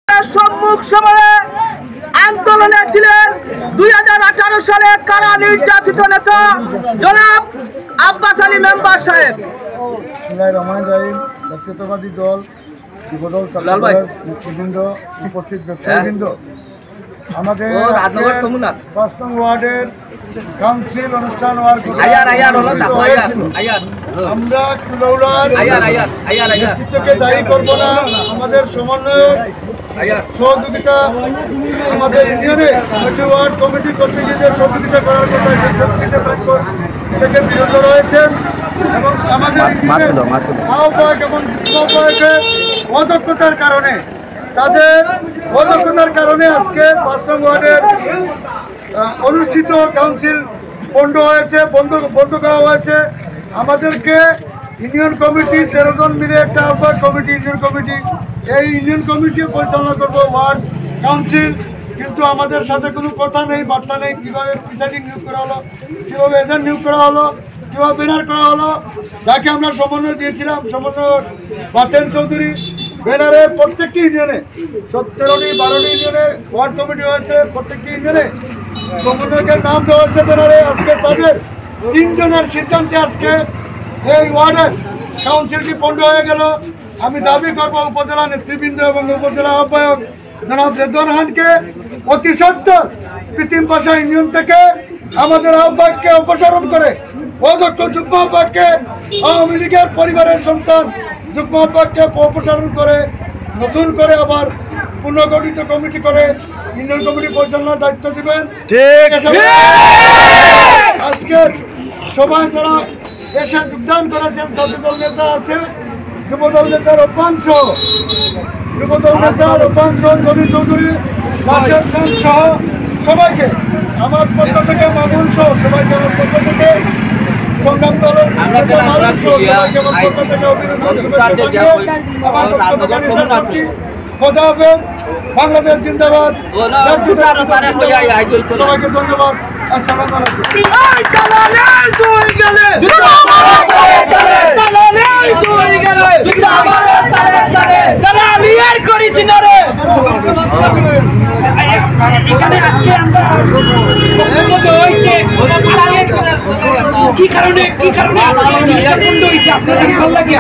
সম্মুখ সমরে আন্দোলনে ছিলেন 2018 সালে কারা নির্যাতিত নেতা জনাব আব্বাস আলী মেম্বার সাহেব। জাতীয়তাবাদী দল যুবদল নেতৃবৃন্দ, উপস্থিত ব্যবসায়ীবৃন্দ, আমাদের 5 নং ওয়ার্ডের কাউন্সিল অনুষ্ঠান হওয়ার আমরা কুলাউড়ার নেতৃত্বকে দায়ী করব না। আমাদের সমন্বয়ক সহযোগিতা, আমাদের ইউনিয়নে ওয়ার্ড কমিটি কর্তৃপক্ষের সহযোগিতা করার কথা সেই সহযোগিতা থেকে বিরত রয়েছেন এবং আমাদের আহ্বায়ক এবং আহ্বায়কের অদক্ষতার কারণে আজকে 5 নং ওয়ার্ডের অনুষ্ঠিত কাউন্সিল বন্ধ করা হয়েছে। আমাদেরকে ইউনিয়ন কমিটি 13 জন মিলে একটা আহ্বায়ক কমিটি, ইউনিয়ন কমিটি, এই ইউনিয়ন কমিটিও পরিচালনা করবো ওয়ার্ড কাউন্সিল, কিন্তু আমাদের সাথে কোনো কথা নেই, বার্তা নেই। কীভাবে প্রিসাইডিং নিয়োগ করা হলো, কীভাবে এজেন্ট নিয়োগ করা হলো, কীভাবে ব্যানার করা হলো, যাকে আমরা সমন্বয় দিয়েছিলাম, সমন্বয় বাতেন চৌধুরী, ব্যানারে প্রত্যেকটি ইউনিয়নে 17টি 12টি ইউনিয়নে ওয়ার্ড কমিটি হয়েছে, প্রত্যেকটি ইউনিয়নে সমন্বয়কের নাম দেওয়া হচ্ছে ব্যানারে। আজকে তাদের 3 জনের সিদ্ধান্তে আজকে এই ওয়ার্ডের কাউন্সিলটি বন্ধ হয়ে গেল। আমি দাবি করবো উপজেলা নেতৃবৃন্দ এবং উপজেলা আহ্বায়ক জনাব রেদওয়ান খানকে অতি সত্বর কৃত্রিম ভাষা ইউনিয়ন থেকে আমাদের আহ্বায়ককে অপসারণ করে অধ্যক্ষ যুগ্ম আহ্বায়ককে, আওয়ামী লীগের পরিবারের সন্তান যুগ্ম আহ্বায়ককে অপসারণ করে নতুন করে আবার পুনর্গঠিত কমিটি করে ইউনিয়ন কমিটি পরিচালনার দায়িত্ব দিবেন। আজকের সবাই যারা এসে যোগদান করেছেন, ছাত্রদল নেতা আছে, যুবদল নেতার অভ্যাংশ, জনি চৌধুরী, রাশেদ খান সহ সবাইকে আমার পক্ষ থেকে, মামুন সহ সবাইকে আমার পক্ষ থেকে, সংগ্রাম দলের বাংলাদেশ জিন্দাবাদ, সবাইকে ধন্যবাদ। আসসালামু কি কারণে আপনাদের ভালো লাগে?